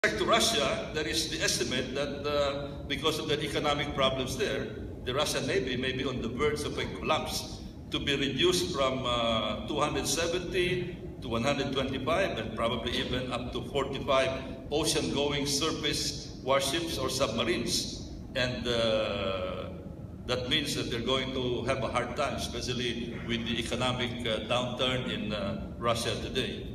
To Russia, there is the estimate that because of the economic problems there, the Russian Navy may be on the verge of a collapse, to be reduced from 270 to 125 and probably even up to 45 ocean-going surface warships or submarines. And that means that they're going to have a hard time, especially with the economic downturn in Russia today.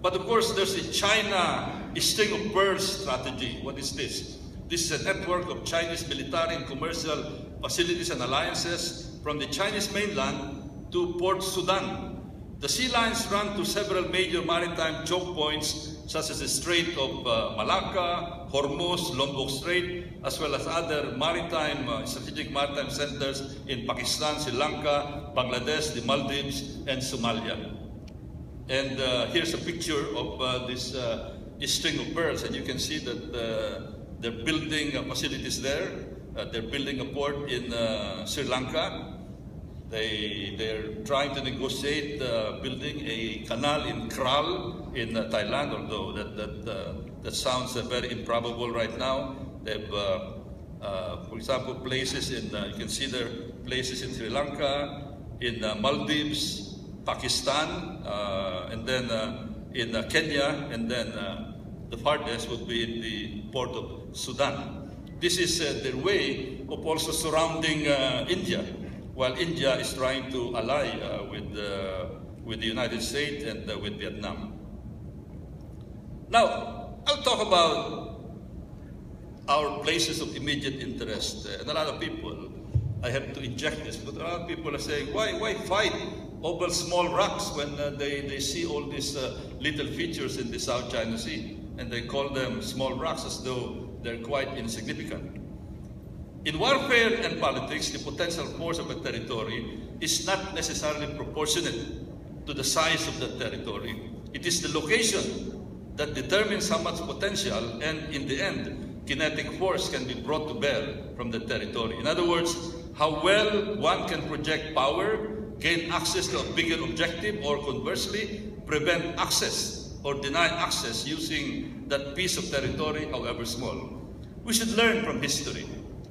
But of course, there's the China string of pearls strategy. What is this? This is a network of Chinese military and commercial facilities and alliances from the Chinese mainland to Port Sudan. The sea lines run to several major maritime choke points, such as the Strait of Malacca, Hormuz, Lombok Strait, as well as other maritime, strategic maritime centers in Pakistan, Sri Lanka, Bangladesh, the Maldives, and Somalia. And here's a picture of this string of pearls, and you can see that they're building facilities there. They're building a port in Sri Lanka. They're trying to negotiate building a canal in Kral in Thailand, although that sounds very improbable right now. They've, for example, places in, you can see there places in Sri Lanka, in Maldives, Pakistan, and then in Kenya, and then the farthest would be in the port of Sudan. This is their way of also surrounding India, while India is trying to ally with the United States and with Vietnam. Now, I'll talk about our places of immediate interest. And a lot of people, I have to inject this, but a lot of people are saying, why fight over small rocks when they see all these little features in the South China Sea, and they call them small rocks as though they're quite insignificant. In warfare and politics, the potential force of a territory is not necessarily proportionate to the size of the territory. It is the location that determines how much potential and, in the end, kinetic force can be brought to bear from the territory. In other words, how well one can project power, gain access to a bigger objective, or conversely, prevent access or deny access using that piece of territory, however small. We should learn from history.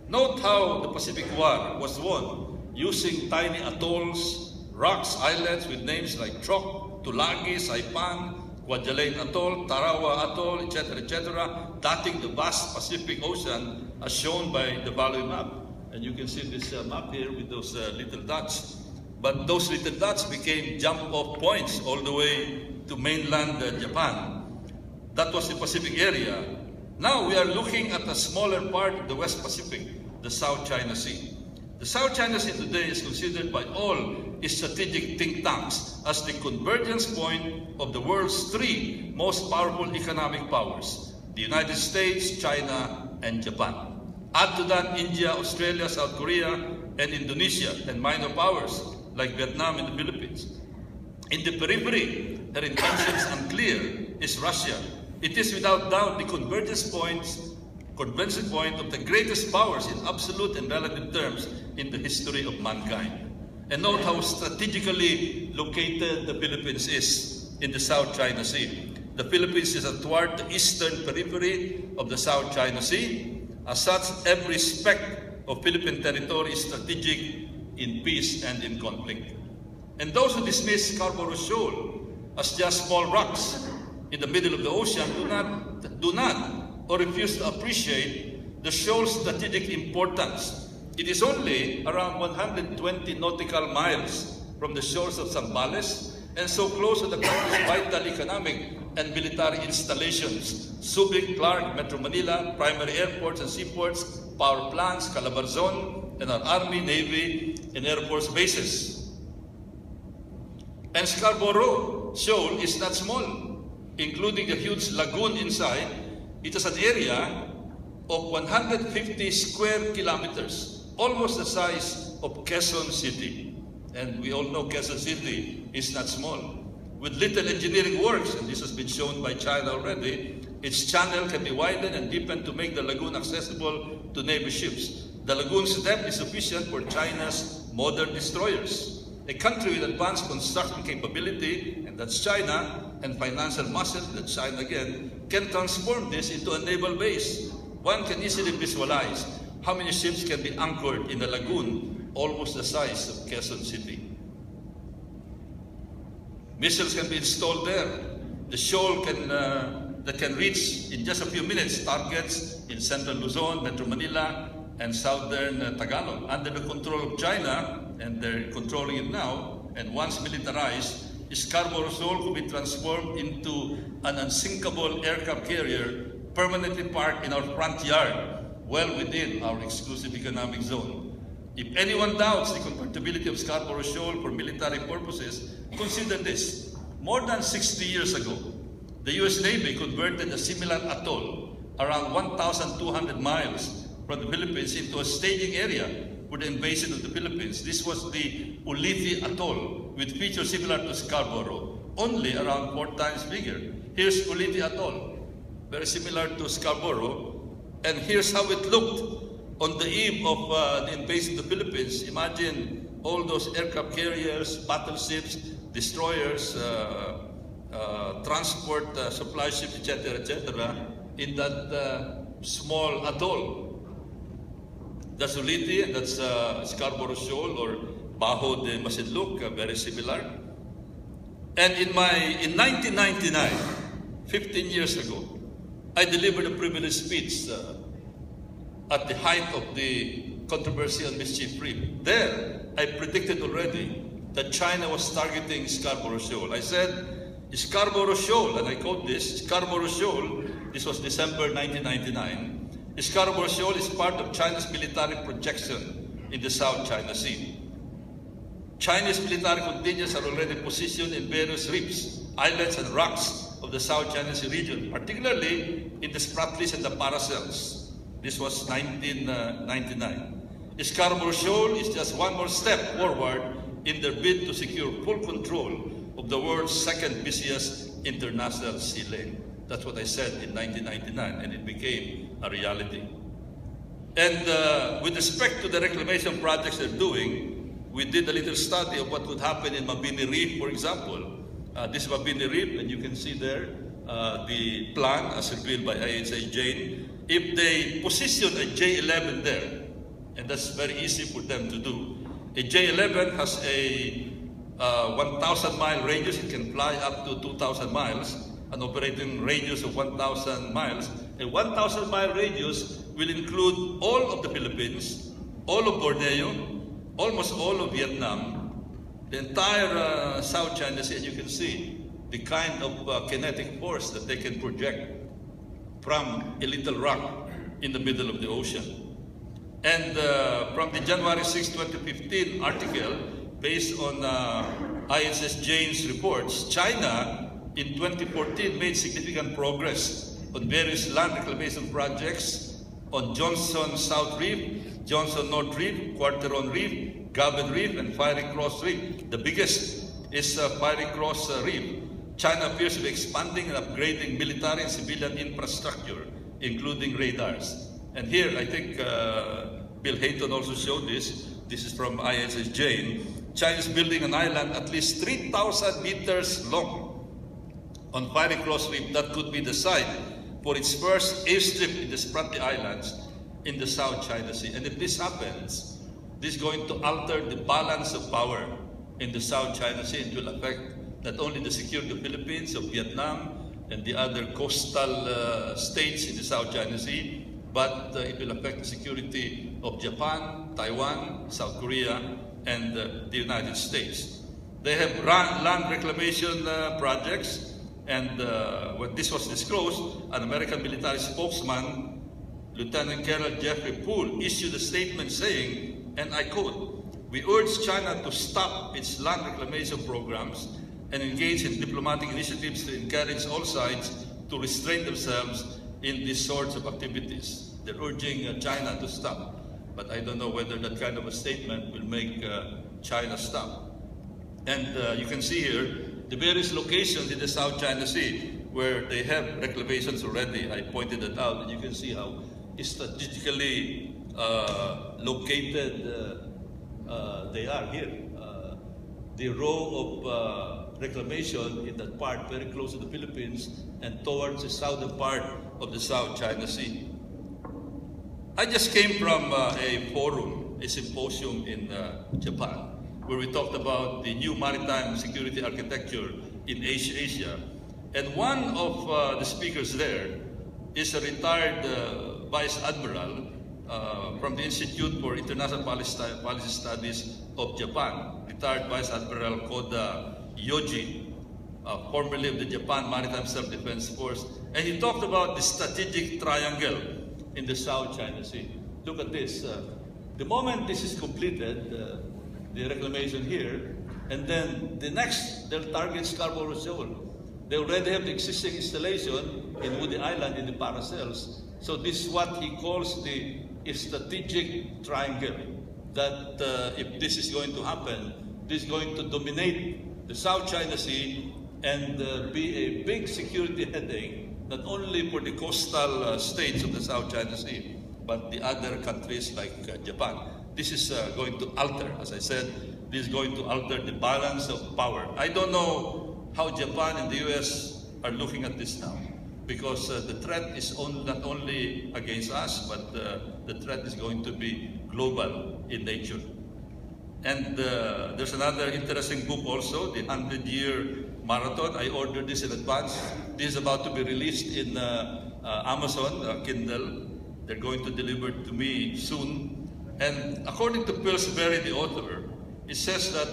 Note how the Pacific War was won using tiny atolls, rocks, islands with names like Truk, Tulagi, Saipan, Kwajalein Atoll, Tarawa Atoll, etc., dotting the vast Pacific Ocean as shown by the value map. And you can see this map here with those little dots. But those little dots became jump-off points all the way to mainland Japan. That was the Pacific area. Now we are looking at a smaller part of the West Pacific, the South China Sea. The South China Sea today is considered by all strategic think tanks as the convergence point of the world's three most powerful economic powers: the United States, China, and Japan. Add to that India, Australia, South Korea, and Indonesia, and minor powers like Vietnam and the Philippines. In the periphery, their intentions unclear, is Russia. It is without doubt the convergence point of the greatest powers in absolute and relative terms in the history of mankind. And note how strategically located the Philippines is in the South China Sea. The Philippines is toward the eastern periphery of the South China Sea. As such, every speck of Philippine territory is strategic in peace and in conflict. And those who dismiss Scarborough Shoal as just small rocks in the middle of the ocean do not or refuse to appreciate the shoal's strategic importance. It is only around 120 nautical miles from the shores of Zambales and so close to the country's vital economic and military installations: Subic, Clark, Metro Manila, primary airports and seaports, power plants, Calabarzon, and our Army, Navy, and Air Force bases. And Scarborough Shoal is not small, including the huge lagoon inside. It is an area of 150 square kilometers, almost the size of Quezon City. And we all know Quezon City is not small. With little engineering works, and this has been shown by China already, its channel can be widened and deepened to make the lagoon accessible to Navy ships. The lagoon's depth is sufficient for China's modern destroyers. A country with advanced construction capability, and that's China, and financial muscle that China, again, can transform this into a naval base. One can easily visualize how many ships can be anchored in a lagoon almost the size of Quezon City. Missiles can be installed there. The shoal that can reach in just a few minutes targets in central Luzon, Metro Manila, and southern Tagalog under the control of China, and they're controlling it now. And once militarized, Scarborough Shoal could be transformed into an unsinkable aircraft carrier permanently parked in our front yard, well within our exclusive economic zone. If anyone doubts the convertibility of Scarborough Shoal for military purposes, consider this. More than 60 years ago, the U.S. Navy converted a similar atoll around 1,200 miles from the Philippines into a staging area for the invasion of the Philippines. This was the Ulithi Atoll, with features similar to Scarborough, only around 4 times bigger. Here's Ulithi Atoll, very similar to Scarborough, and here's how it looked on the eve of the invasion of the Philippines. Imagine all those aircraft carriers, battleships, destroyers, transport supply ships, etc., in that small atoll. That's Ulithi, and that's Scarborough Shoal, or Bajo de Masinloc, very similar. And in 1999, 15 years ago, I delivered a privileged speech at the height of the controversy on Mischief Reef. There, I predicted already that China was targeting Scarborough Shoal. I said, Scarborough Shoal, and I quote this, Scarborough Shoal, this was December 1999, Scarborough Shoal is part of China's military projection in the South China Sea. Chinese military contingents are already positioned in various reefs, islets, and rocks of the South China Sea region, particularly in the Spratlys and the Paracels. This was 1999. Scarborough Shoal is just one more step forward in their bid to secure full control of the world's second busiest international sea lane. That's what I said in 1999, and it became a reality. And with respect to the reclamation projects they're doing, we did a little study of what would happen in Mabini Reef, for example. This is Mabini Reef, and you can see there the plan as revealed by IHA Jane. If they position a J11 there, and that's very easy for them to do. A J11 has a 1,000-mile radius. It can fly up to 2,000 miles, an operating radius of 1,000 miles. A 1,000-mile radius will include all of the Philippines, all of Borneo, almost all of Vietnam, the entire South China Sea, and you can see the kind of kinetic force that they can project from a little rock in the middle of the ocean. And from the January 6, 2015 article, based on ISS Jane's reports, China in 2014 made significant progress on various land reclamation projects on Johnson South Reef, Johnson North Reef, Quarteron Reef, Gavin Reef, and Fiery Cross Reef. The biggest is Fiery Cross Reef. China appears to be expanding and upgrading military and civilian infrastructure, including radars. And here, I think Bill Hayton also showed this. This is from ISS Jane. China is building an island at least 3,000 meters long on Fiery Cross Reef that could be the site for its first airstrip in the Spratly Islands in the South China Sea. And if this happens, this is going to alter the balance of power in the South China Sea. It will affect not only the security of the Philippines, of Vietnam, and the other coastal states in the South China Sea, but it will affect the security of Japan, Taiwan, South Korea, and the United States. They have land reclamation projects, and when this was disclosed, an American military spokesman, Lieutenant Colonel Jeffrey Poole, issued a statement saying, and I quote, "We urge China to stop its land reclamation programs and engage in diplomatic initiatives to encourage all sides to restrain themselves in these sorts of activities." They're urging China to stop. But I don't know whether that kind of a statement will make China stop. And you can see here the various locations in the South China Sea where they have reclamations already. I pointed that out, and you can see how strategically located they are here. The row of reclamation in that part very close to the Philippines and towards the southern part of the South China Sea. I just came from a forum, a symposium in Japan, where we talked about the new maritime security architecture in Asia. And one of the speakers there is a retired Vice Admiral from the Institute for International Policy Studies of Japan, retired Vice Admiral Koda Yoji, formerly of the Japan Maritime Self-Defense Force. And he talked about the strategic triangle in the South China Sea. Look at this. The moment this is completed, the reclamation here, and then the next, they'll target Scarborough Shoal. They already have the existing installation in Woody Island in the Paracels. So this is what he calls the strategic triangle, that if this is going to happen, this is going to dominate the South China Sea and be a big security headache, not only for the coastal states of the South China Sea, but the other countries like Japan. This is going to alter, as I said, this is going to alter the balance of power. I don't know how Japan and the US are looking at this now, because the threat is not only against us, but the threat is going to be global in nature. And there's another interesting book also, The 100-Year Marathon. I ordered this in advance. This is about to be released in Amazon, Kindle. They're going to deliver it to me soon. And according to Pillsbury, the author, it says that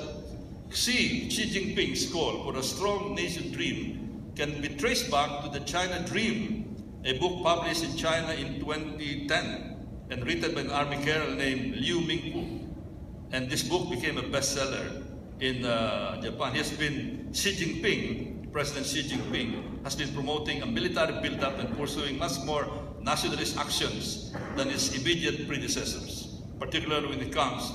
Xi Jinping's call for a strong nation dream can be traced back to the China Dream, a book published in China in 2010 and written by an army colonel named Liu Mingpu. And this book became a bestseller in Japan. Xi Jinping, President Xi Jinping, has been promoting a military buildup and pursuing much more nationalist actions than his immediate predecessors, particularly when it comes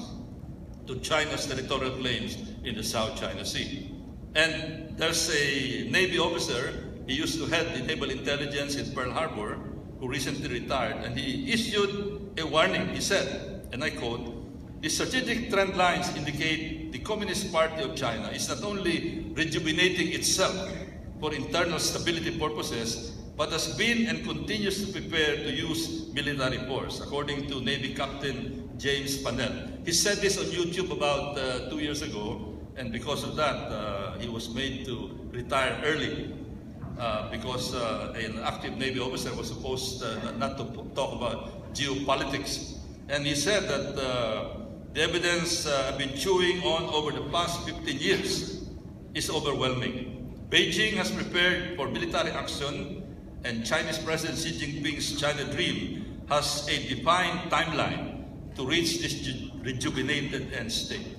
to China's territorial claims in the South China Sea. And there's a Navy officer, he used to head the naval intelligence in Pearl Harbor, who recently retired, and he issued a warning. He said, and I quote, "The strategic trend lines indicate the Communist Party of China is not only rejuvenating itself for internal stability purposes, but has been and continues to prepare to use military force," according to Navy Captain James Panel. He said this on YouTube about 2 years ago, and because of that, he was made to retire early because an active Navy officer was supposed not to talk about geopolitics. And he said that the evidence I've been chewing on over the past 15 years is overwhelming. Beijing has prepared for military action, and Chinese President Xi Jinping's China Dream has a defined timeline to reach this rejuvenated end state.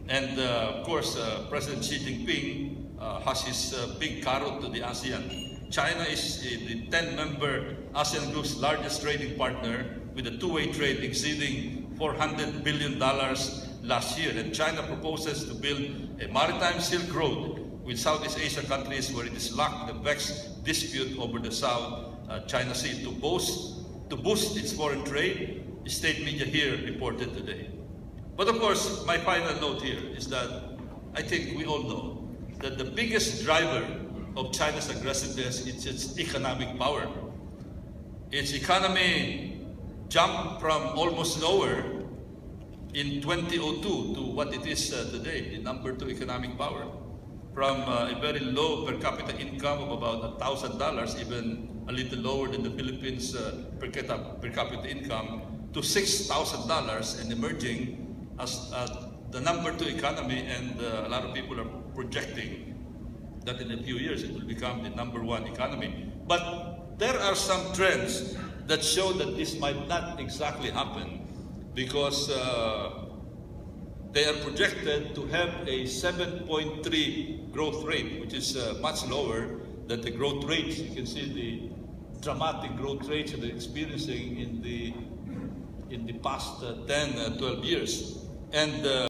And of course, President Xi Jinping has his big carrot to the ASEAN. China is the 10-member ASEAN Group's largest trading partner, with a two-way trade exceeding $400 billion last year. And China proposes to build a maritime Silk Road with Southeast Asia countries where it is locked the vexed dispute over the South China Sea to boost its foreign trade, state media here reported today. But of course, my final note here is that I think we all know that the biggest driver of China's aggressiveness is its economic power. Its economy jumped from almost nowhere in 2002 to what it is today, the number 2 economic power. From a very low per capita income of about $1,000, even a little lower than the Philippines per capita income, to $6,000 and emerging as the number 2 economy, and a lot of people are projecting that in a few years it will become the number 1 economy. But there are some trends that show that this might not exactly happen, because they are projected to have a 7.3 growth rate, which is much lower than the growth rates. You can see the dramatic growth rates that they're experiencing in the past 10, 12 years. And